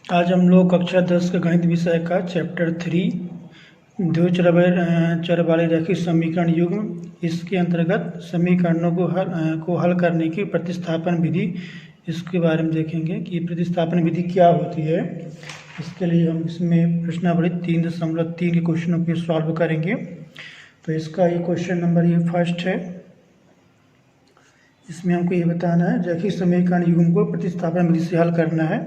आज हम लोग कक्षा 10 का गणित विषय का चैप्टर 3 दो चर वाले रैखिक समीकरण युग्म, इसके अंतर्गत समीकरणों को हल करने की प्रतिस्थापन विधि, इसके बारे में देखेंगे कि प्रतिस्थापन विधि क्या होती है। इसके लिए हम इसमें प्रश्नावली 3.3 के क्वेश्चनों को सॉल्व करेंगे। तो इसका ये क्वेश्चन नंबर ये फर्स्ट है। इसमें हमको ये बताना है रैखिक समीकरण युग्म को प्रतिस्थापन विधि से हल करना है।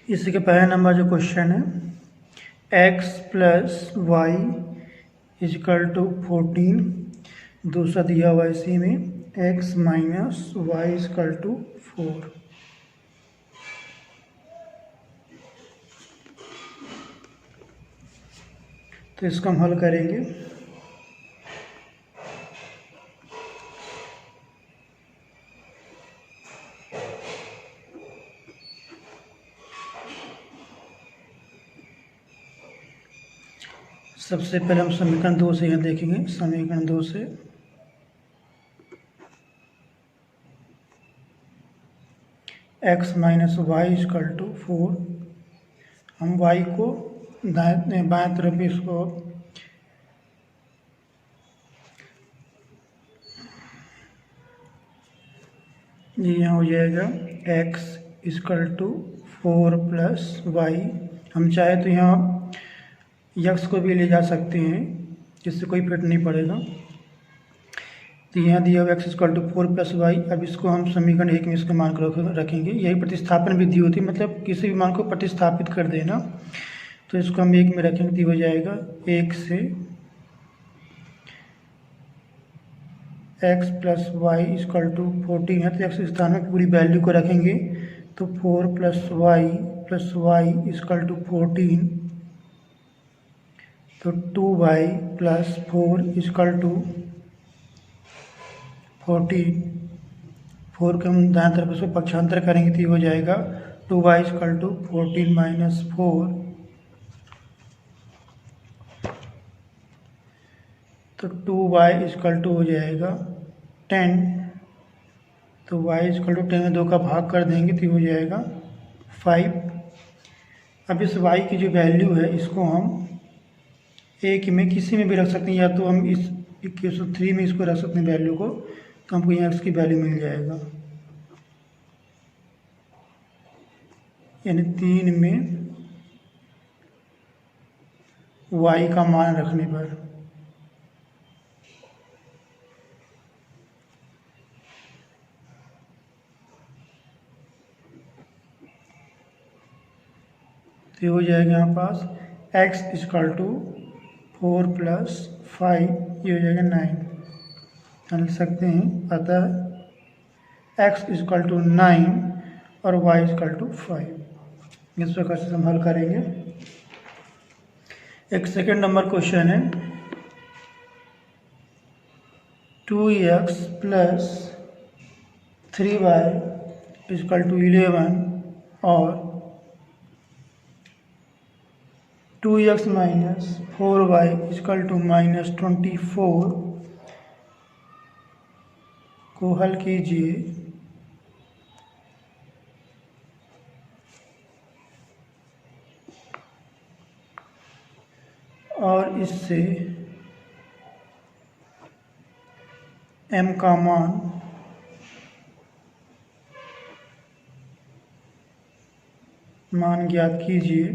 इसी के पहला नंबर जो क्वेश्चन है, x + y = 14। दूसरा दिया हुआ इसी में x - y = 4। तो इसको हम हल करेंगे। सबसे पहले हम समीकरण 2 से यहाँ देखेंगे। समीकरण 2 से x - y = 4। हम y को बाएं तरफ इसको ये यहाँ हो जाएगा x = 4 + y। हम चाहे तो यहाँ यक्स को भी ले जा सकते हैं, जिससे कोई फिट नहीं पड़ेगा। तो यहाँ दिया हुआ x = 4 + y। अब इसको हम समीकरण 1 में इसका मान को रखेंगे। यही प्रतिस्थापन विधि होती है, मतलब किसी भी मान को प्रतिस्थापित कर देना। तो इसको हम 1 में रखेंगे तो हो जाएगा 1 से x + y = 14 है, तो x के स्थान में पूरी वैल्यू को रखेंगे। तो 4 + y = 14। तो 2y + 4 = 14। 4 के हम दाएं तरफ उसको पक्षांतर करेंगे तो ये हो जाएगा 2y = 14 - 4। तो 2y = हो जाएगा 10। तो y = 10 में 2 का भाग कर देंगे तो ये हो जाएगा 5। अब इस y की जो वैल्यू है इसको हम एक में किसी में भी रख सकते हैं, या तो हम इस इक्वेशन 3 में इसको रख सकते हैं वैल्यू को, तो हमको यहाँ x की वैल्यू मिल जाएगा। यानी 3 में y का मान रखने पर तो हो जाएगा यहाँ पास x = 4 + 5, ये हो जाएगा 9। लिख सकते हैं अतः x = 9 और y = 5। इस प्रकार से हम हल करेंगे। एक सेकेंड नंबर क्वेश्चन है, 2x + 3y = 11 और 2x - 4y = -24 को हल कीजिए। और इससे m का मान ज्ञात कीजिए।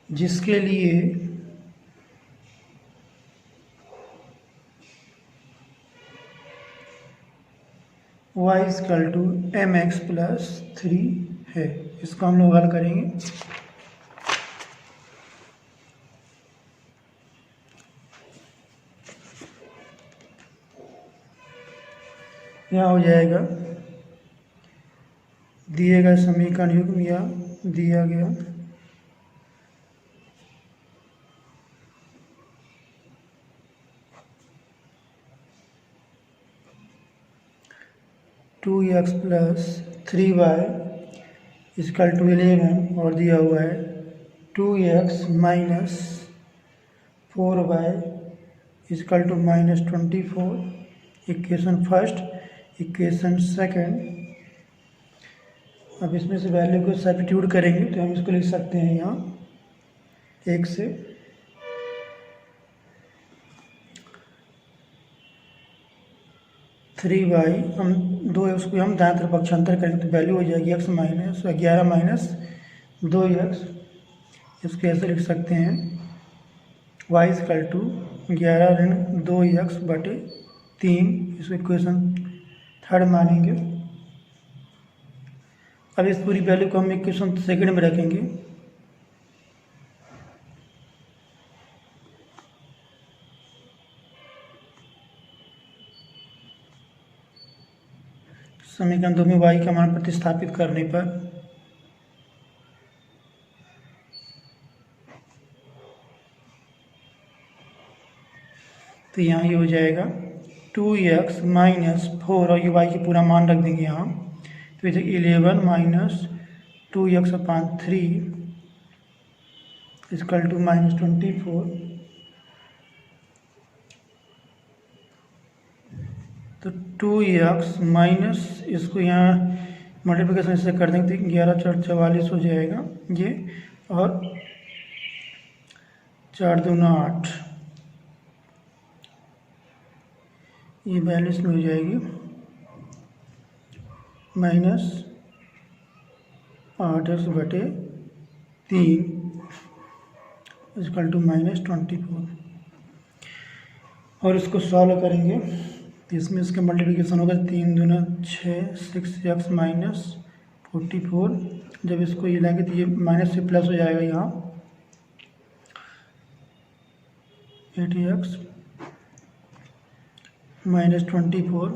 जिसके लिए y = mx + 3 है। इसको हम लोग हल करेंगे। यहाँ हो जाएगा दिए गए समीकरण युग्म या दिया गया two x plus 3y equal to 11 और दिया हुआ है 2x minus 4y equal to -24। Equation first, equation second. अब इसमें से वैल्यू को सब्स्टिट्यूट करेंगे तो हम इसको लिख सकते हैं यहाँ 1 से 3y, हम 2x को हम दाएं तरफ पक्षांतर करेंगे तो वैल्यू हो जाएगी x माइनस 11 माइनस 2x। इसको ऐसे लिख सकते हैं y इक्वल टू 11 ऋण 2x बटे 3। इसको इक्वेशन थर्ड मानेंगे। अब इस पूरी वैल्यू को हम इक्वेशन सेकंड में रखेंगे। समीकरण 2 में y का मान प्रतिस्थापित करने पर तो यहाँ ये हो जाएगा 2x माइनस 4 और ये y की पूरा मान रख देंगे यहाँ तो इसे 11 माइनस 2x/3 इक्वल टू -24। तो 2x माइनस इसको यहाँ मल्टीप्लिकेशन से कर देंगे तो 11 4 44 हो जाएगा ये, और 4 2 9 8 ये बैलेंस में हो जाएगी -8x बटे 3 इक्वल टू -24। और इसको सॉल्व करेंगे तो इसमें इसका मल्टीप्लिकेशन होगा 3 दूना 6 6x माइनस 44। जब इसको ये लाएंगे तो ये माइनस से प्लस हो जाएगा यहाँ 80x -24।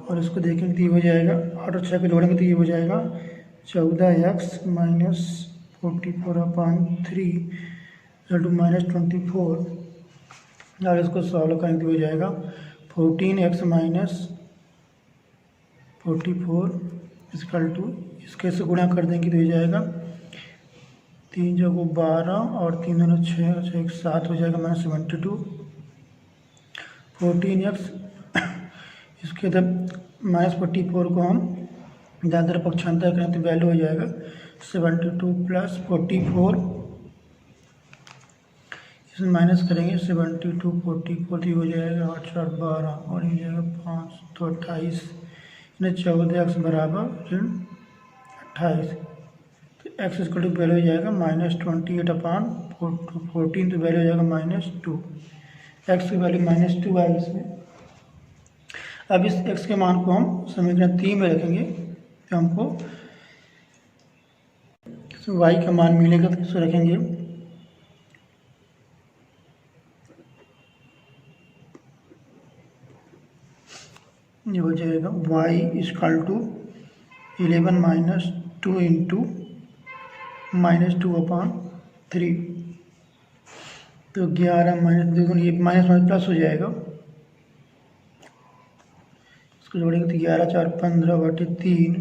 और इसको देखेंगे तो ये हो जाएगा 8 और 6 को जोड़ेंगे तो ये हो जाएगा 14x माइनस 44/3 इंटू -24। और इसको सॉल्व करेंगे तो हो जाएगा 14x माइनस 44 इक्वल टू, इसके से गुणा कर देंगे तो हो जाएगा 3 जगह 12 और 3 दूना 6 और 6 7 हो जाएगा -72। 14x इसके अंदर -44 को हम दाएं तरफ पक्षांतर करें तो वैल्यू हो जाएगा 72 प्लस 44। इसमें माइनस करेंगे 72 44 तो हो जाएगा 8 4 12 और ये जाएगा 5 तो 28 यानी 14x बराबर ऋण 28। तो x इक्वल टू वैल्यू हो जाएगा -28/14 तो वैल्यू हो जाएगा -2। x की वैल्यू -2 है इसमें। अब इस x के मान को हम समीकरण 3 में रखेंगे तो हमको y का मान मिलेगा तो इसको रखेंगे ये हो जाएगा y equal to 11 minus 2 into -2/3। तो 11 माइनस देखो ये माइनस प्लस हो जाएगा, इसको जोड़ेंगे तो 11 4 15 बटे 3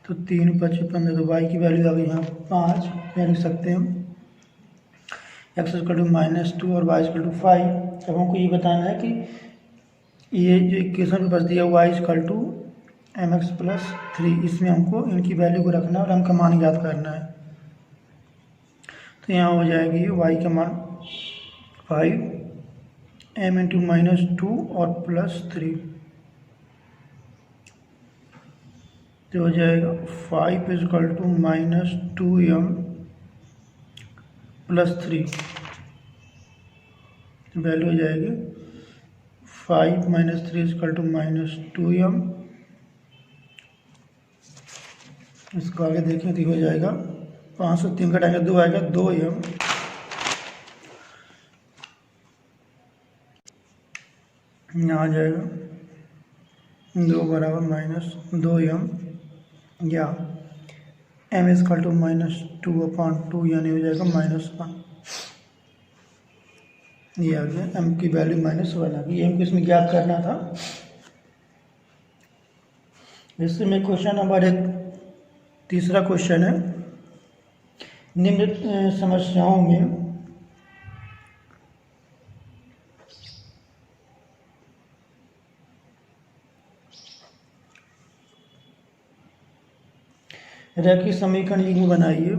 तो 3 5 15 तो y की वैल्यू आ गई यहाँ 5 लिख सकते हैं हम। x इक्वल टू -2 और y इक्वल टू 5। अब हमको ये बताना है कि ये जो इक्वेशन में बच दिया y equal to mx plus 3, इसमें हमको इनकी वैल्यू को रखना है और इनका मान याद करना है। तो यहाँ हो जाएगी y का मान 5 m इंटू -2 और प्लस 3 तो हो जाएगा 5 equal to -2m plus 3 value हो जाएगी 5 - 3 इक्वल टू -2m। इसको आगे देखें तो हो जाएगा 5 से 3 घटाएंगे 2 आएगा 2m। यहाँ आ जाएगा 2 बराबर -2m या m इजकल टू -2/2 यानी हो जाएगा -1। ये आ गया m की वैल्यू -1 आ गई। m को इसमें ज्ञात करना था। इससे में क्वेश्चन नंबर 1 तीसरा क्वेश्चन है, निम्न समस्याओं में रैखिक समीकरण युग्म बनाइए।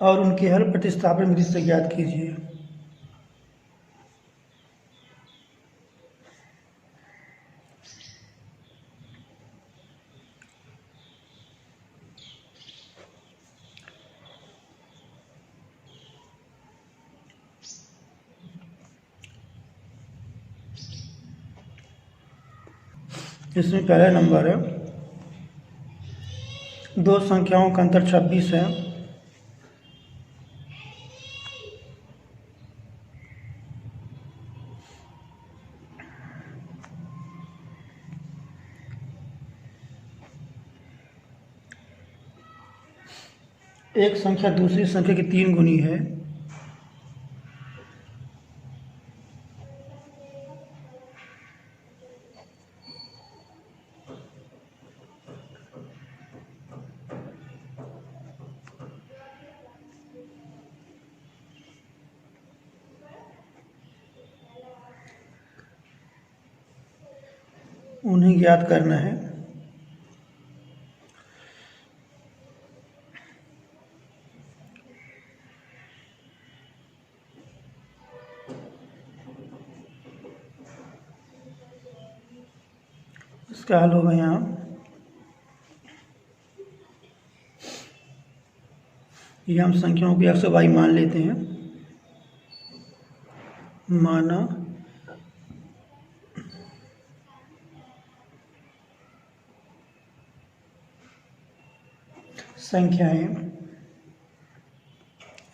और उनके हल प्रतिस्थापन विधि से ज्ञात कीजिए। इसमें पहला नंबर है, दो संख्याओं का अंतर 26 है। एक संख्या दूसरी संख्या की 3 गुनी है। उन्हें ज्ञात करना है। इसका हल होगा यहाँ ये हम संख्याओं को x और y मान लेते हैं। माना संख्याएं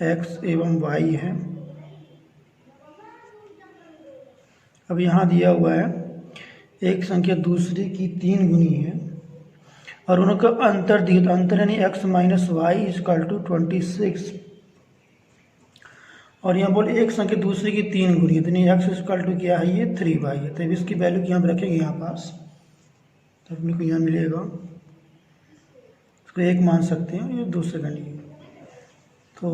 x एवं y हैं। अब यहाँ दिया हुआ है एक संख्या दूसरी की 3 गुनी है और उनका अंतर दिया, तो अंतर यानी x - y इजकल टू 26। और यहाँ बोले एक संख्या दूसरी की 3 गुनी है, तो नहीं x इजकल टू क्या है, ये 3y है। तो इसकी वैल्यू की हम रखेंगे यहाँ पास, तो अपने को यहाँ मिलेगा, इसको 1 मान सकते हैं, ये दूसरे का नहीं। तो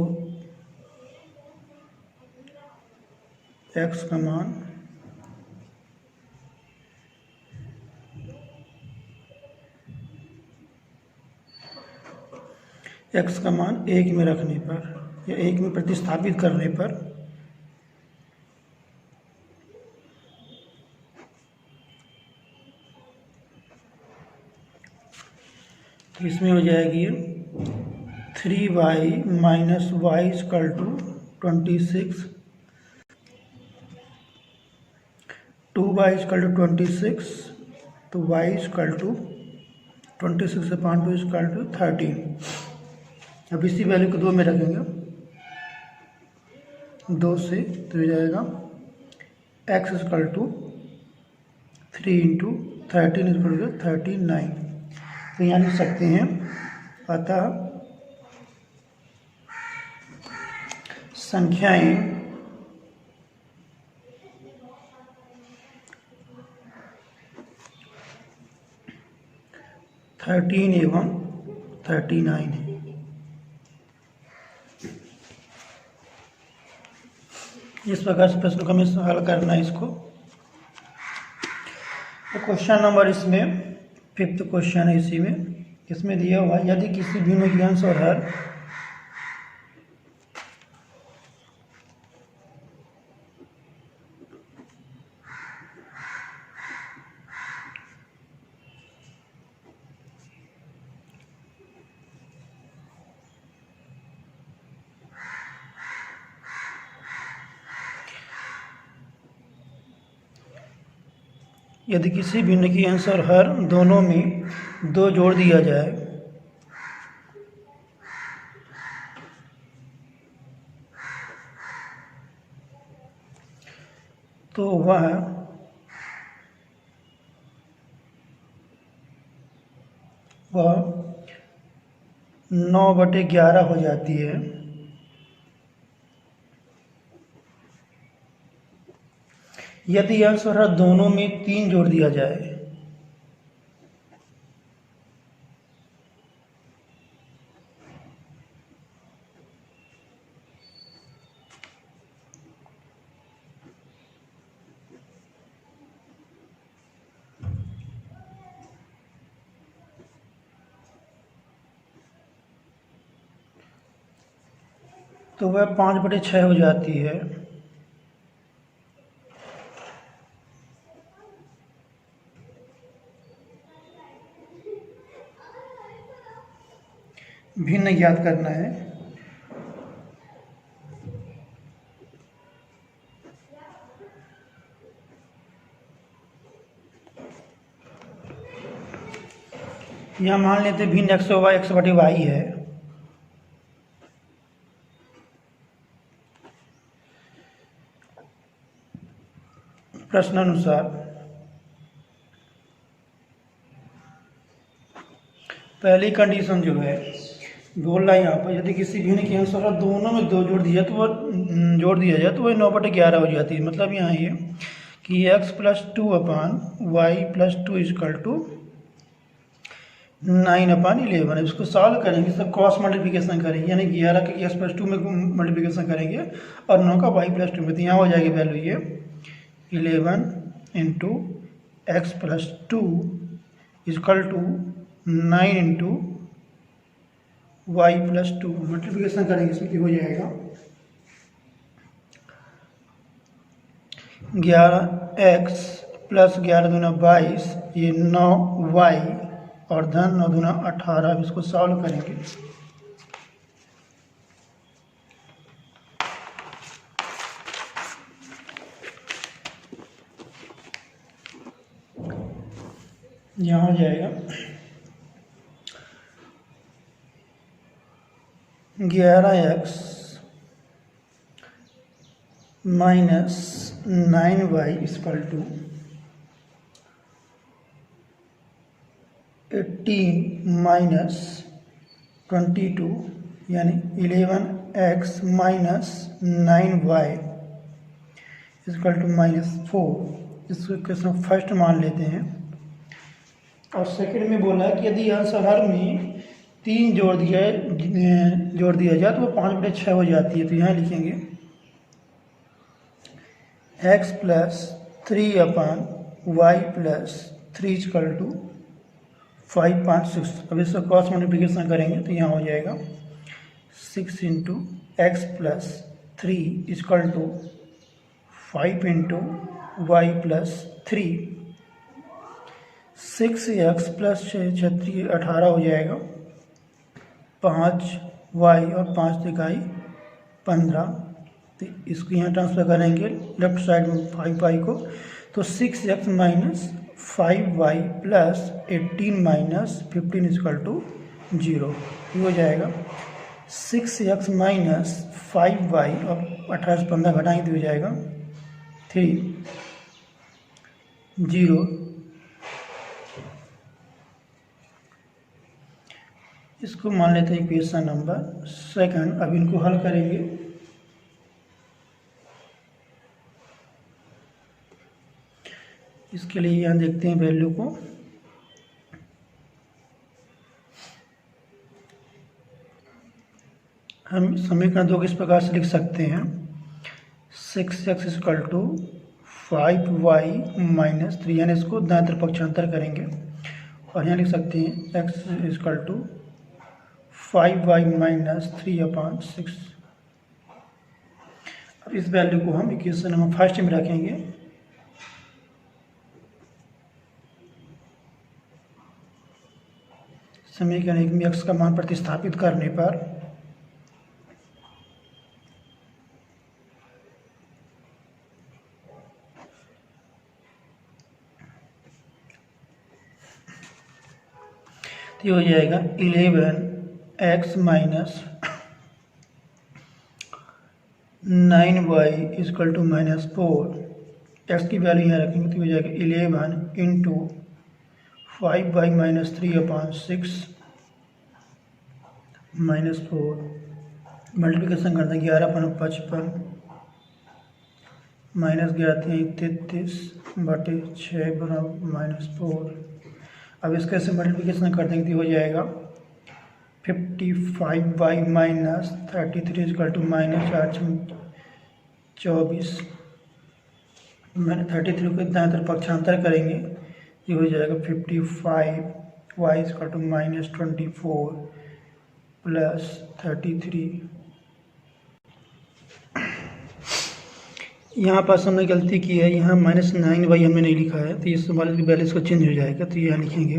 x का मान x का मान 1 में रखने पर या 1 में प्रतिस्थापित करने पर तो इसमें हो जाएगी 3y - y is equal to 26, 2y is equal to 26, तो y is equal to 26/2 is equal to 13। अब इसी वैल्यू को 2 में रखेंगे, 2 से तो हो जाएगा x is equal to 3 into 13 is equal to 39। तो यहाँ लिख सकते हैं, अतः संख्याएं थर्टीन एवं 39 है। इस प्रकार से प्रश्न को हमें हल करना है इसको। तो क्वेश्चन नंबर इसमें 5th क्वेश्चन है, इसी में इसमें दिया हुआ यदि किसी भिन्न की अंश और हर यदि किसी भिन्न की अंश और हर दोनों में 2 जोड़ दिया जाए तो वह 9/11 हो जाती है। यदि अंश और हर दोनों में 3 जोड़ दिया जाए, तो वह 5/6 हो जाती है। भिन्न ज्ञात करना है। यहाँ मान लेते भिन्न x/y है। प्रश्नानुसार पहली कंडीशन जो है बोल रहा है यहाँ पर, यदि किसी भिन्न के अंश और दोनों में 2 जोड़ दिया तो वह जोड़ दिया जाए तो वह 9/11 हो जाती है। मतलब यहाँ ये कि x + 2/y + 2 = 9/11। इसको सॉल्व करेंगे, सब क्रॉस मल्टीप्लिकेशन करेंगे, यानी 11 के x + 2 में मल्टीप्लिकेशन करेंगे और 9 का y + 2 में। तो यहाँ हो जाएगी वैल्यू ये 11 × x + 2 = 9 × y + 2। मल्टीप्लिकेशन करेंगे इसमें कि हो जाएगा 11x + 11 दूना 22, ये 9y और धन 9 दूना 18। इसको सॉल्व करेंगे। यहाँ हो जाएगा 11x - 9y = 18 - 22, यानी 11x - 9y = -4। इसको क्वेश्चन फर्स्ट मान लेते हैं। और सेकंड में बोला है कि यदि अंश और हर में 3 जोड़ दिया जाए तो वो 5/6 हो जाती है। तो यहाँ लिखेंगे x + 3/y + 3 = 5, 5, 6। अब इसको क्रॉस मल्टीप्लिकेशन करेंगे तो यहाँ हो जाएगा 6 × x + 3 = 5 × y + 3। 6x + 6 = 18 हो जाएगा। 5y और 5 तिहाई 15। तो इसको यहाँ ट्रांसफर करेंगे लेफ्ट साइड में 5y को, तो 6x - 5y + 18 - 15 = 0। ये हो जाएगा 6x - 5y और 18 से 15 घटाएंगे तो हो जाएगा 3, 0। इसको मान लेते हैं इक्वेशन नंबर सेकंड। अब इनको हल करेंगे। इसके लिए यहाँ देखते हैं वैल्यू को। हम समीकरण 2 किस प्रकार से लिख सकते हैं, 6x = 5y - 3, यानी इसको दाएं तरफ पक्षांतर करेंगे और यहाँ लिख सकते हैं x = 5y - 3/6। अब इस वैल्यू को हम इक्वेशन नंबर फर्स्ट में रखेंगे। समीकरण 1 में x का मान प्रतिस्थापित करने पर तो ये हो जाएगा 11x - 9y = -4 एक्स की वैल्यू यहाँ रखेंगे तो हो जाएगा 11 इंटू 5/-3/6 -4 मल्टीप्लिकेशन करते हैं 11×55 -11×33 -6 अब इसके से मल्टीप्लिकेशन कर देंगे तो हो जाएगा 55/-33 = -8×24 मैंने 33 को दाएं तरफ पक्षांतर करेंगे ये हो जाएगा 55y = -24 + 33। यहाँ पास हमने गलती की है, यहाँ -9y हमने नहीं लिखा है तो इस वाले की वैल्यू को चेंज हो जाएगा तो यहाँ लिखेंगे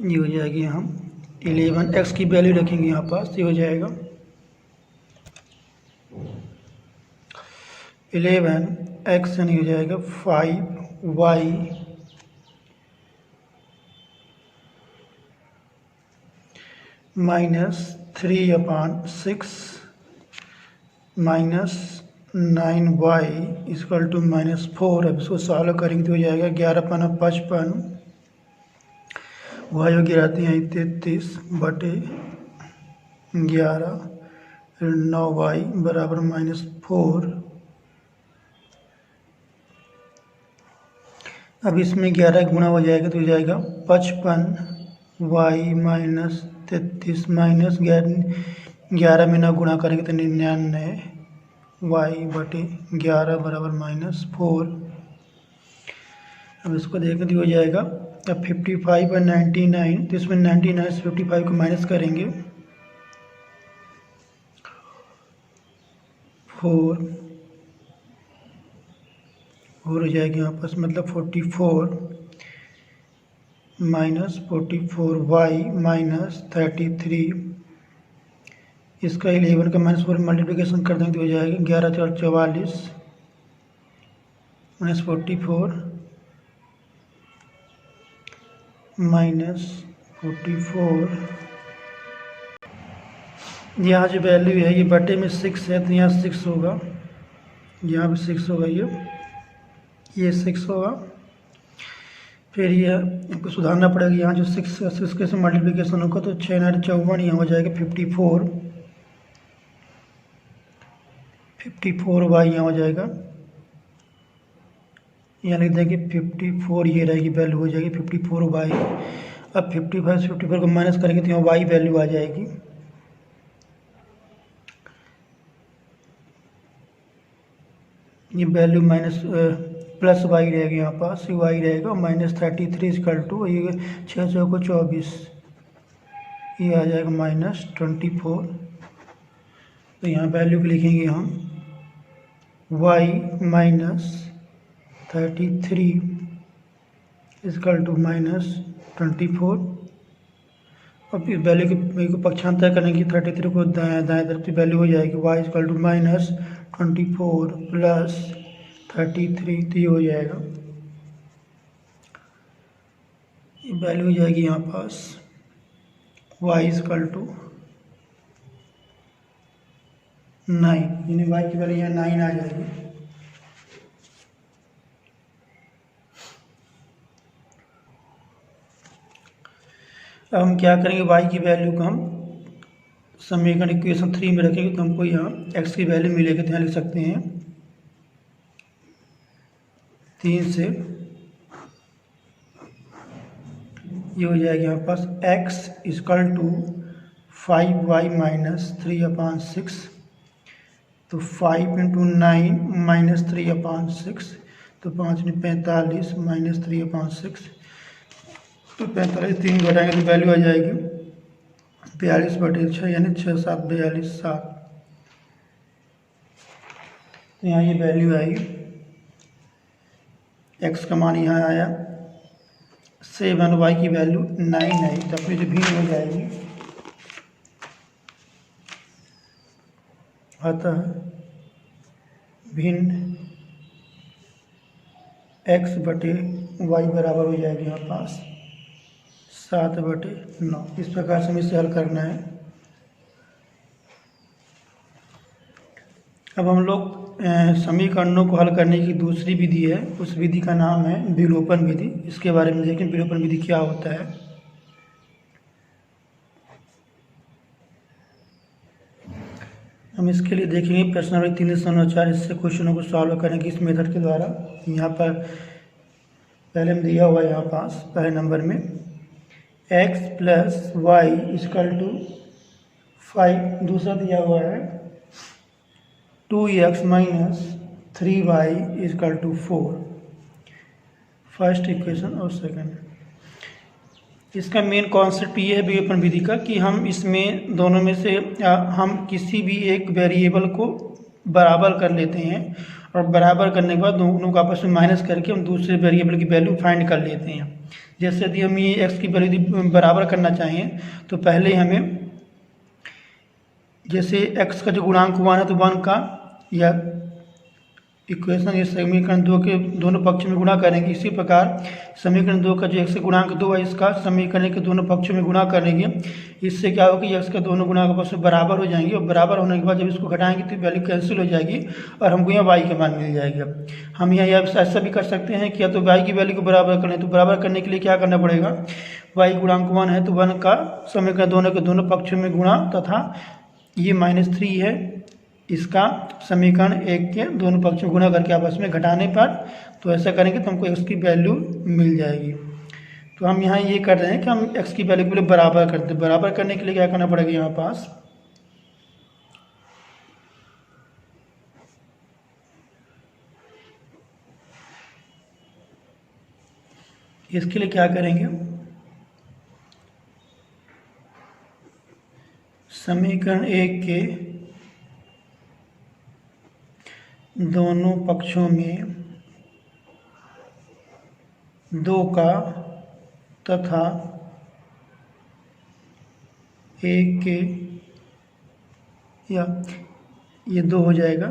ये हो जाएगी हम 11 x की वैल्यू रखेंगे यहाँ पास ये हो जाएगा 11 x यानी हो जाएगा 5y -3/6 -9y = -4। अब इसको सॉल्व करेंगे तो हो जाएगा 11×55 y हो गिराते हैं 33/11 9y = -4। अब इसमें 11 गुणा हो जाएगा तो हो जाएगा 55y - 33 -11 में ना गुणा करेंगे तो 99y/11 = -4। अब इसको देखें तो हो जाएगा अब 55 और 99 तो इसमें 99 से 55 को माइनस करेंगे 4 हो जाएगी यहाँ पास मतलब 44 -44y -33 इसका 11 का -4 मल्टीप्लिकेशन कर देंगे तो हो जाएगा 11×4 = 44 -44 यहाँ जो वैल्यू है ये बटे में 6 है तो यहाँ 6 होगा, यहाँ भी 6 होगा, ये 6 होगा। फिर ये हमको सुधारना पड़ेगा, यहाँ जो 6 के से मल्टीप्लिकेशन होगा तो 6 9 54 यहाँ हो जाएगा 54y यहाँ हो जाएगा, यहाँ लिख देंगे 54 ये रहेगी वैल्यू हो जाएगी 54y। अब 55 से 54 को माइनस करेंगे तो यहाँ y वैल्यू आ जाएगी, ये वैल्यू प्लस y रहेगी यहाँ पास y रहेगा -33 = ये 6 4 को 24 ये आ जाएगा -24। तो यहाँ वैल्यू को लिखेंगे हम y -33 = -24। अब इस वैल्यू को पक्षांतर करेंगे 33 को दाएं तरफ की वैल्यू हो जाएगी y = -24 + 33 तो ये हो जाएगा, ये वैल्यू हो जाएगी यहाँ पास y = 9 यानी y की वैल्यू यहाँ 9 आ जाएगी। अब हम क्या करेंगे y की वैल्यू को हम समीकरण इक्वेशन 3 में रखेंगे तो हमको यहाँ x की वैल्यू मिलेगी तो यहाँ लिख सकते हैं 3 से ये हो जाएगा यहाँ पास x = 5y -3/6 तो 5 × 9 -3/6 तो 5 × 45 -3/6 तो 45 3 घटाएंगे तो वैल्यू आ जाएगी 42/6 यानी 6 7 42 7। तो यहाँ ये वैल्यू आई, x का मान यहाँ आया 7, y की वैल्यू 9 आई तो अपनी जो भिन्न हो जाएगी अतः भिन्न x/y बराबर हो जाएगी यहाँ पास 7/9। इस प्रकार से हमें इसे हल करना है। अब हम लोग समीकरणों को हल करने की दूसरी विधि है, उस विधि का नाम है विलोपन विधि। इसके बारे में देखें विलोपन विधि क्या होता है। हम इसके लिए देखेंगे प्रश्न नंबर 304। इससे क्वेश्चनों को सॉल्व करेंगे इस मेथड के द्वारा। यहाँ पर पहले में दिया हुआ है यहाँ पास पहले नंबर में x plus y equal to 5। दूसरा दिया हुआ है 2x minus 3y equal to 4। First equation और सेकंड। इसका मेन कॉन्सेप्ट ये है विलोपन विधि का कि हम इसमें दोनों में से हम किसी भी एक वेरिएबल को बराबर कर लेते हैं और बराबर करने के बाद दोनों को आपस में माइनस करके हम दूसरे वेरिएबल की वैल्यू फाइंड कर लेते हैं। जैसे यदि हम ये x की वैल्यू बराबर करना चाहें तो पहले हमें जैसे x का जो गुणांक 1 है तो 1 का या इक्वेशन ये समीकरण 2 के दोनों पक्षों में गुणा करेंगे। इसी प्रकार समीकरण 2 का जो x गुणांक 2 है इसका समीकरण के दोनों पक्षों में गुणा करेंगे। इससे क्या होगा कि x का दोनों गुणांक आपस में बराबर हो जाएंगे और बराबर होने के बाद जब इसको घटाएंगे तो वैल्यू कैंसिल हो जाएगी और हमको यहाँ y का मान मिल जाएगा। हम यहाँ ऐसा भी कर सकते हैं कि या तो y की वैल्यू को बराबर कर लें, तो बराबर करने के लिए क्या करना पड़ेगा, y गुणांक 1 है तो 1 का समीकरण दोनों के दोनों पक्षों में गुणा तथा ये -3 है इसका समीकरण 1 के दोनों पक्षों गुणा करके आपस में घटाने पर तो ऐसा करेंगे तो हमको x की वैल्यू मिल जाएगी। तो हम यहाँ ये कर रहे हैं कि हम x की वैल्यू के लिए बराबर करते हैं। बराबर करने के लिए क्या करना पड़ेगा, यहाँ पास इसके लिए क्या करेंगे, समीकरण 1 के दोनों पक्षों में 2 का तथा 1 के या ये 2 हो जाएगा,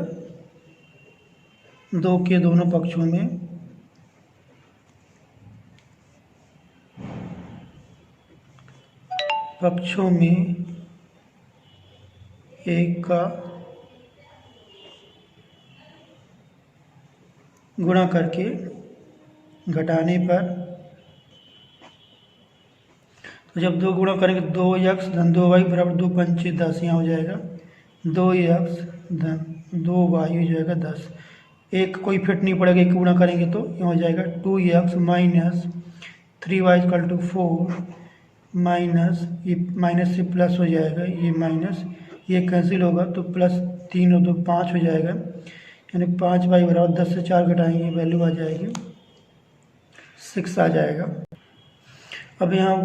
2 के दोनों पक्षों में में 1 का गुणा करके घटाने पर तो जब 2 गुणा करेंगे 2x धन 2y बराबर 2 पंचे 10 यहाँ हो जाएगा, 2x धन 2y हो जाएगा 10। एक कोई फिट नहीं पड़ेगा, एक गुणा करेंगे तो यहाँ हो जाएगा 2x minus 3y equal to 4 minus ये माइनस से प्लस हो जाएगा, ये माइनस ये कैंसिल होगा तो प्लस 3 और 2 5 हो जाएगा, यानी 5y बराबर 10 से 4 घटाएंगे वैल्यू आ जाएगी 6 आ जाएगा। अब यहाँ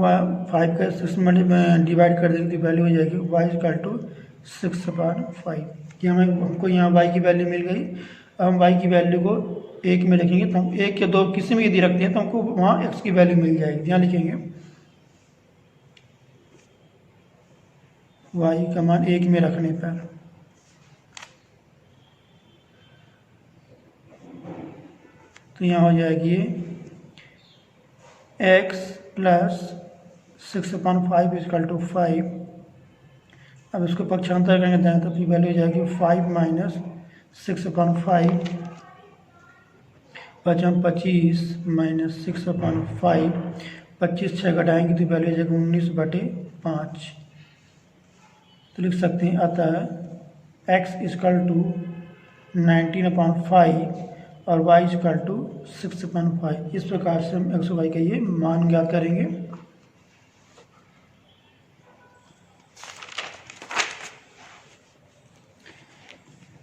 5 का 6 में डिवाइड कर देंगे तो वैल्यू हो जाएगी y इक्वल टू 6/5। यहाँ हमको यहाँ y की वैल्यू मिल गई। अब हम y की वैल्यू को 1 में रखेंगे तो हम 1 या 2 किसी में यदि रखते हैं तो हमको वहाँ x की वैल्यू मिल जाएगी। यहाँ लिखेंगे y का मान 1 में रखने पर तो यहाँ हो जाएगी x प्लस 6/5 इक्वल टू 5। अब इसको पक्षांतर करेंगे दाएं तरफ की वैल्यू हो जाएगी 5 माइनस 6/5 पचम 25 माइनस 6/5 25 6 घटाएंगे तो वैल्यू हो जाएगी 19/5। तो लिख सकते हैं अतः x इक्वल टू 19/5 और y इक्वल टू 6/5। इस प्रकार से हम x और y का ये मान ज्ञात करेंगे।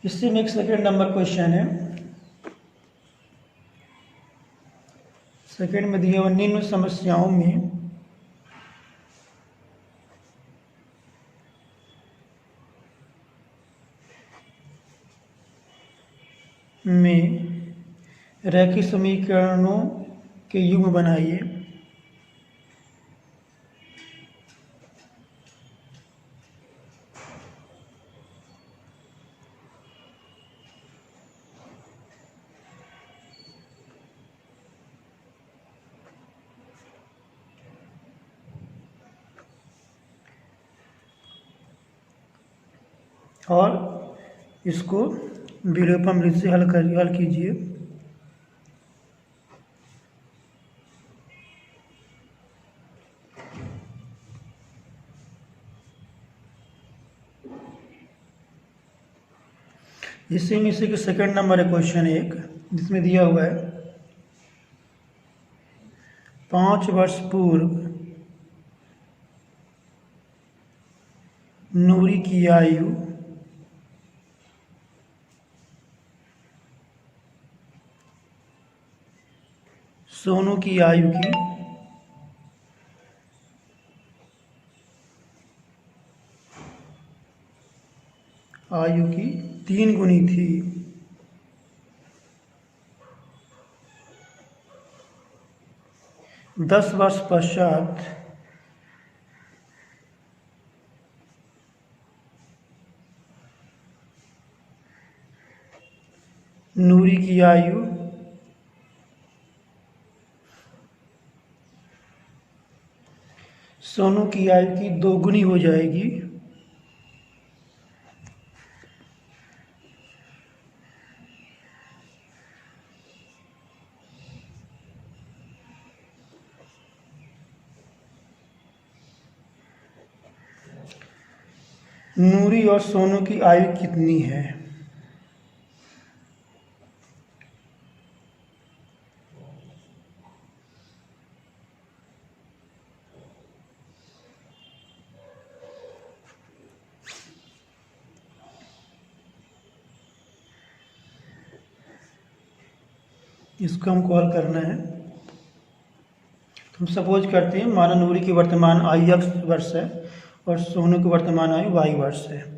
इससे में एक सेकेंड नंबर क्वेश्चन है। सेकेंड में दिए हुए निम्न समस्याओं में रैखिक समीकरणों के युग्म बनाइए। और इसको विलोपन से हल कीजिए। इसी के सेकंड नंबर है क्वेश्चन एक, जिसमें दिया हुआ है 5 वर्ष पूर्व नूरी की आयु सोनू की आयु की 3 गुनी थी। दस वर्ष पश्चात नूरी की आयु सोनू की आयु की 2 गुनी हो जाएगी। नूरी और सोनू की आयु कितनी है? इसको हमको हल करना है। तो हम सपोज करते हैं, माना नूरी की वर्तमान आयु x वर्ष है और सोनू की वर्तमान आयु y वर्ष है।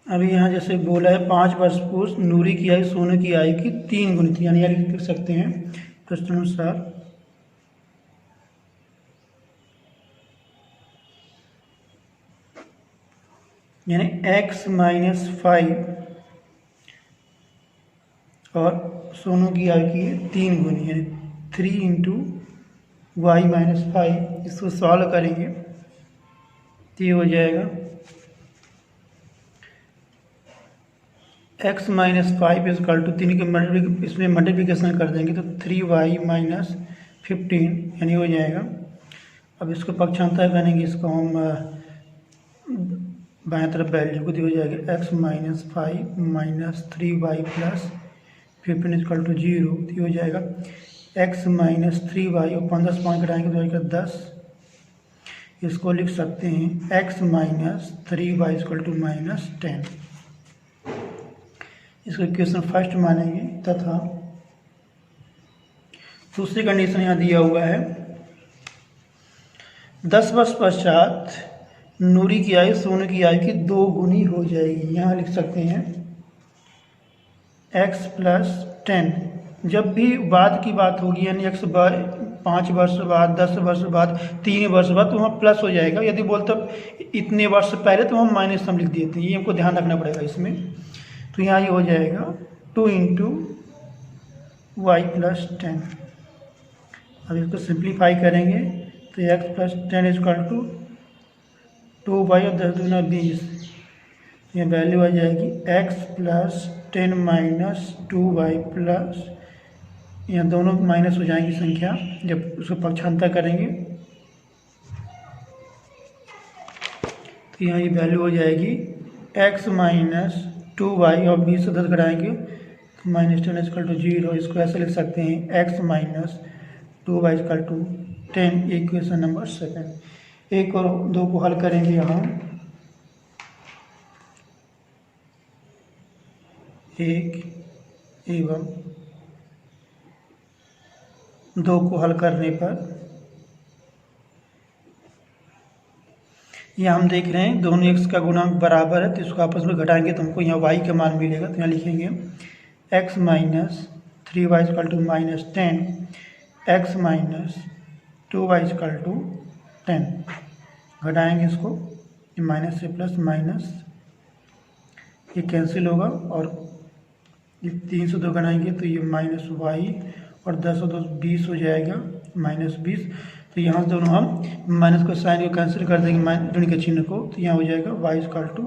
अभी यहाँ जैसे बोला है 5 वर्ष पूर्व नूरी की आयु सोनू की आयु की 3 गुनी थी, यानी लिख सकते हैं प्रश्नानुसार यानी x माइनस 5 और सोनू की आयु की 3 गुनी, यानी 3 इंटू वाई माइनस 5। इसको सॉल्व करेंगे तो ये हो जाएगा x माइनस 5 इजकल टू 3 के इसमें मल्टीप्लिकेशन कर देंगे तो 3y माइनस 15 यानी हो जाएगा। अब इसको पक्षांतर करेंगे, इसको हम बाएं तरफ वैल्यू को हो जाएगा x minus 5 minus 3y plus 15 is equal to 0, तो हो जाएगा x माइनस 3y और 15 पॉइंट घटाएंगे तो आएगा 10। इसको लिख सकते हैं x minus 3y is equal to minus 10। इसको इक्वेशन फर्स्ट मानेंगे तथा दूसरी कंडीशन यहाँ दिया हुआ है 10 वर्ष पश्चात नूरी की आयु सोनू की आयु की 2 गुनी हो जाएगी। यहाँ लिख सकते हैं x प्लस 10। जब भी बाद की बात होगी यानी x 5 वर्ष बाद, 10 वर्ष बाद, 3 वर्ष बाद, तो वहाँ प्लस हो जाएगा। यदि बोलते इतने वर्ष पहले तो हम माइनस हम लिख देते हैं, ये हमको ध्यान रखना पड़ेगा इसमें। तो यहाँ ये हो जाएगा 2 इंटू वाई प्लस 10। अब इसको सिंप्लीफाई करेंगे तो x plus 10 is equal to 2y और 10 दूना 20। ये वैल्यू आ जाएगी x plus 10 minus 2y plus, यहाँ दोनों माइनस हो जाएंगी संख्या जब उसको पक्षांतर करेंगे तो यहाँ ये वैल्यू हो जाएगी x माइनस 2y और 20 से 10 घटाएंगे तो माइनस 10 इजकल टू 0। इसको ऐसे लिख सकते हैं x minus 2y is equal to 10, equation number 7। 1 और 2 को हल करेंगे यहाँ, 1 एवं 2 को हल करने पर यहाँ हम देख रहे हैं दोनों एक्स का गुणांक बराबर है, तो इसको आपस में घटाएंगे तो हमको यहाँ वाई का मान मिलेगा। तो यहाँ लिखेंगे x minus 3y equal to -10, x minus 2y equal to 10। घटाएंगे इसको, ये माइनस से प्लस माइनस, ये कैंसिल होगा और ये 3 से 2 घटाएंगे तो ये -y और 10 और 2 20 हो जाएगा, -20। तो यहाँ से दोनों हम माइनस को साइन को कैंसिल कर देंगे ऋण के चिन्ह को, तो यहाँ हो जाएगा y इक्वल टू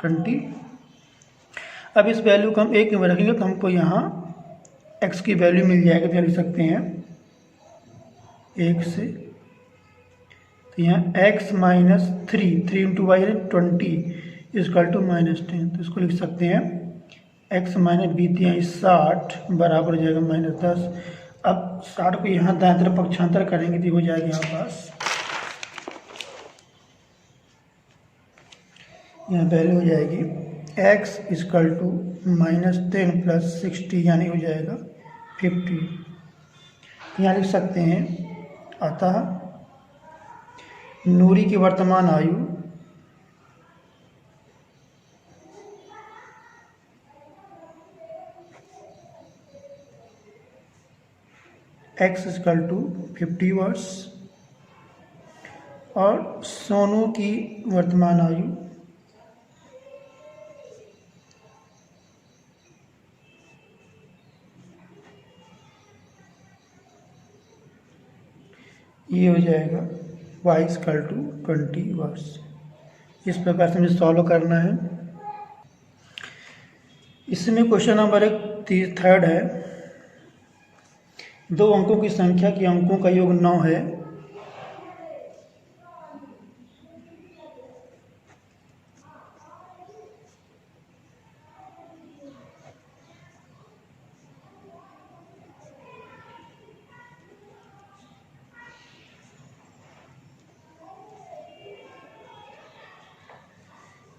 20। अब इस वैल्यू को हम एक में रखेंगे तो हमको यहाँ x की वैल्यू मिल जाएगा, तो लिख सकते हैं 1 से, तो यहाँ x minus 3 into y 20 equal to -10। तो इसको लिख सकते हैं x माइनस 20 बराबर हो जाएगा -10। अब 60 को यहाँ दाएं तरफ पक्षांतर करेंगे तो हो जाएगा यहाँ पास, यहाँ वैल्यू हो जाएगी x इक्वल टू -10 प्लस 60 यानी हो जाएगा 50। यहाँ लिख सकते हैं अतः नूरी की वर्तमान आयु x इक्वल टू 50 वर्ष और सोनू की वर्तमान आयु ये हो जाएगा y इक्वल टू 20 वर्ष। इस प्रकार से मुझे सॉल्व करना है। इसमें क्वेश्चन नंबर 3 है, दो अंकों की संख्या के अंकों का योग 9 है।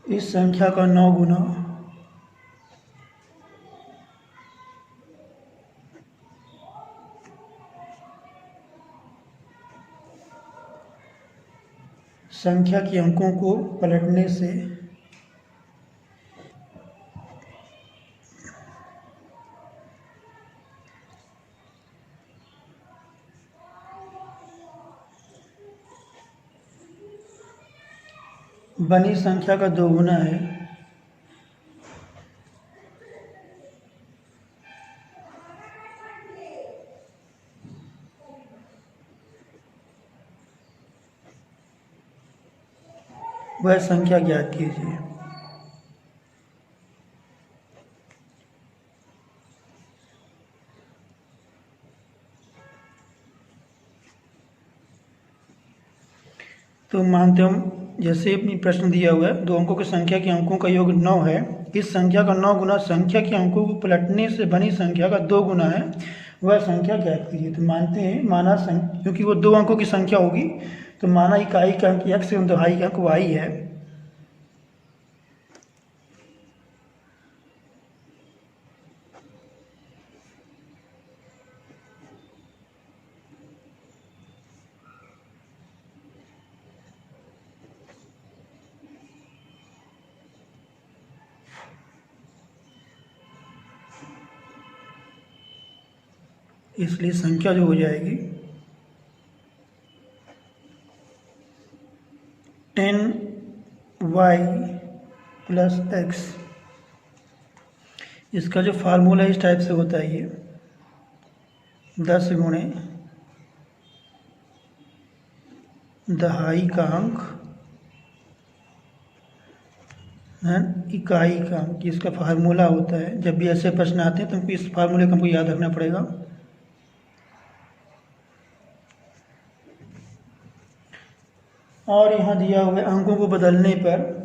इस संख्या का 9 गुना संख्या के अंकों को पलटने से बनी संख्या का 2 गुना है। वह संख्या ज्ञात कीजिए। तो मानते हम जैसे प्रश्न दिया हुआ है, दो अंकों की संख्या के अंकों का योग 9 है। इस संख्या का 9 गुना संख्या के अंकों को पलटने से बनी संख्या का 2 गुना है, वह संख्या ज्ञात कीजिए। तो मानते हैं माना क्योंकि वो 2 अंकों की संख्या होगी तो माना इकाई का अंक x एवं दहाई का अंक y है। इसलिए संख्या जो हो जाएगी 10y प्लस x। इसका जो फार्मूला इस टाइप से होता है, ये 10 गुणे दहाई का अंक इकाई का अंक, इसका फार्मूला होता है। जब भी ऐसे प्रश्न आते हैं तो हमको इस फार्मूले को हमको याद रखना पड़ेगा। और यहाँ दिया हुआ है अंकों को बदलने पर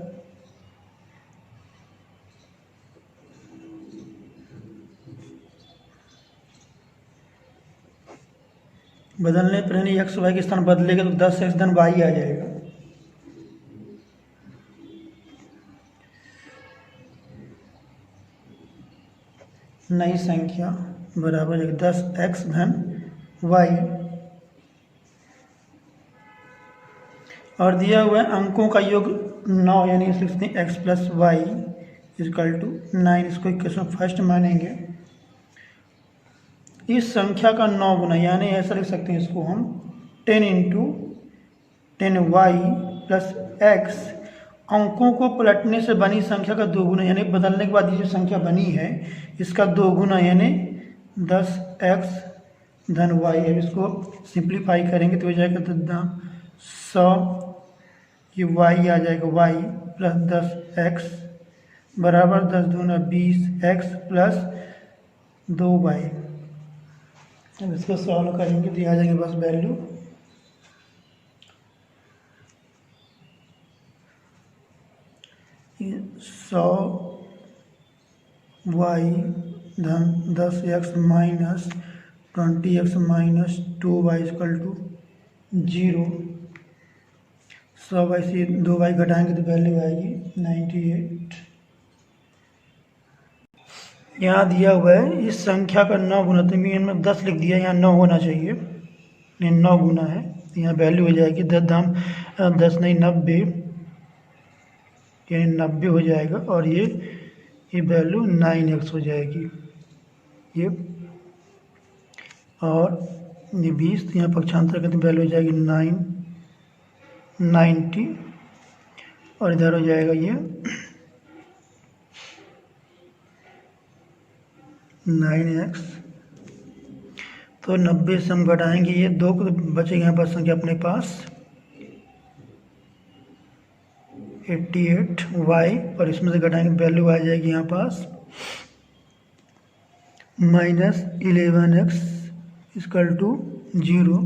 यानी एक्स वाई के स्थान बदलेगा तो 10x धन y आ जाएगा। नई संख्या बराबर 10x धन y और दिया हुआ है अंकों का योग 9, यानी इसे लिखते हैं x plus y is equal to 9। इसको इक्वेशन फर्स्ट मानेंगे। इस संख्या का 9 गुना, यानी ऐसा लिख सकते हैं इसको हम 10 इंटू 10y प्लस x। अंकों को पलटने से बनी संख्या का 2 गुना, यानी बदलने के बाद ये जो संख्या बनी है इसका 2 गुना, यानी 10x धन y है। इसको सिंप्लीफाई करेंगे तो हो जाएगा 100, ये y आ जाएगा y प्लस 10x बराबर 10 दूना 20x प्लस 2y। अब इसको सॉल्व करेंगे तो आ जाएंगे बस वैल्यू 100 y धन 10x minus 20x minus 2y equal to 0। 100y से 2y घटाएंगे तो वैल्यू आएगी 98। यहाँ दिया हुआ है इस संख्या का 9 गुना, तो मैंने 10 लिख दिया, यहाँ 9 होना चाहिए, ये 9 गुना है, यहाँ वैल्यू हो जाएगी 10 नहीं 90, यानी 90 हो जाएगा। और ये वैल्यू 9x हो जाएगी ये, और ये 20, तो यहाँ पक्षांतर करते वैल्यू हो जाएगी 90, और इधर हो जाएगा ये 9x। तो 90 से हम घटाएंगे ये 2 को, बचेगा यहाँ पर संख्या अपने पास 88y, और इसमें से घटाएंगे वैल्यू आ जाएगी यहाँ पास माइनस 11x इक्वल टू 0।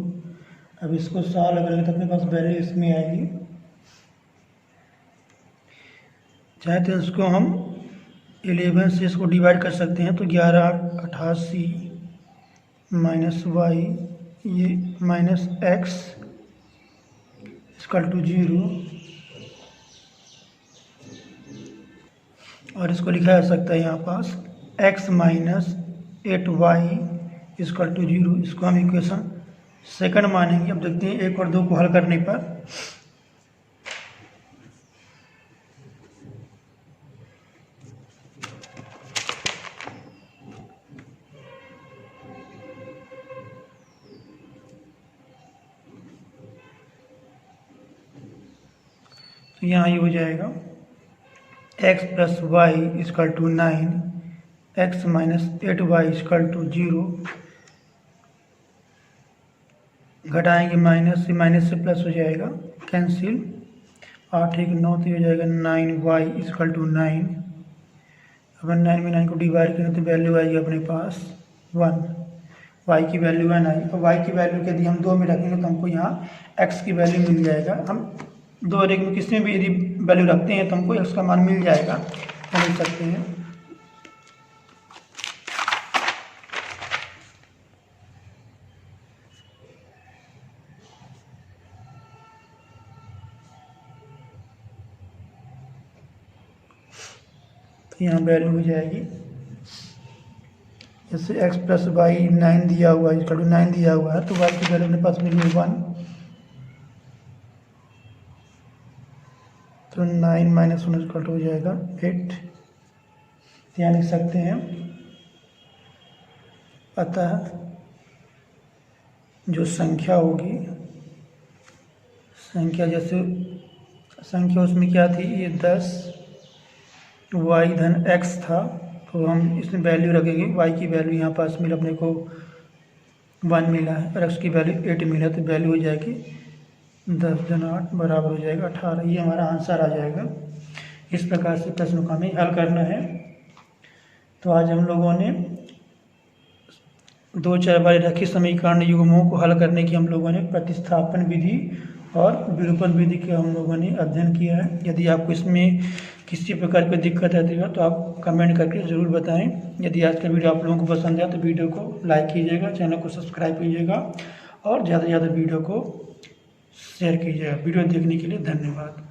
अब इसको सॉल्व करेंगे तो अपने पास वैल्यू इसमें आएगी, चाहे तो इसको हम 11 से इसको डिवाइड कर सकते हैं, तो 1188 माइनस y, ये माइनस x इक्वल टू 0, और इसको लिखा जा सकता है यहाँ पास x minus 8y equal to 0। इसको हम इक्वेशन सेकंड मानेंगे। अब देखते हैं 1 और 2 को हल करने पर तो यहाँ ये हो जाएगा x plus y equal to 9, x minus 8y equal to 0, घटाएंगे माइनस से प्लस हो जाएगा, कैंसिल, 8 1 9, तो हो जाएगा 9y इक्वल टू 9। अगर 9 में 9 को डिवाइड करें तो वैल्यू आएगी अपने पास 1, y की वैल्यू 1 आई। और y की वैल्यू यदि हम 2 में रखेंगे तो हमको यहाँ x की वैल्यू मिल जाएगा। हम 2 और 1 में किसी में भी यदि वैल्यू रखते हैं तो हमको x का मान मिल जाएगा, हम लिख सकते हैं। तो यहाँ वैल्यू हो जाएगी, जैसे x प्लस वाई 9 दिया हुआ है, इक्वल टू 9 दिया हुआ है, तो y की वैल्यू अपने पास मिली 1, तो 9 माइनस 1 इक्वल टू हो जाएगा 8। यहाँ लिख सकते हैं, अतः जो संख्या होगी, संख्या जैसे संख्या उसमें क्या थी, ये 10 y धन x था, तो हम इसमें वैल्यू रखेंगे। y की वैल्यू यहाँ पास मिला अपने को 1 मिला है, और x की वैल्यू 8 मिला, तो वैल्यू हो जाएगी 10 धन 8 बराबर हो जाएगा 18। ये हमारा आंसर आ जाएगा। इस प्रकार से प्रश्नों का हमें हल करना है। तो आज हम लोगों ने 2 चर वाले रैखिक समीकरण युग्मों को हल करने की हम लोगों ने प्रतिस्थापन विधि और विरूपण विधि का हम लोगों ने अध्ययन किया है। यदि आपको इसमें किसी प्रकार की दिक्कत आती है तो आप कमेंट करके ज़रूर बताएं। यदि आज का वीडियो आप लोगों को पसंद आया तो वीडियो को लाइक कीजिएगा, चैनल को सब्सक्राइब कीजिएगा और ज़्यादा से ज़्यादा वीडियो को शेयर कीजिएगा। वीडियो देखने के लिए धन्यवाद।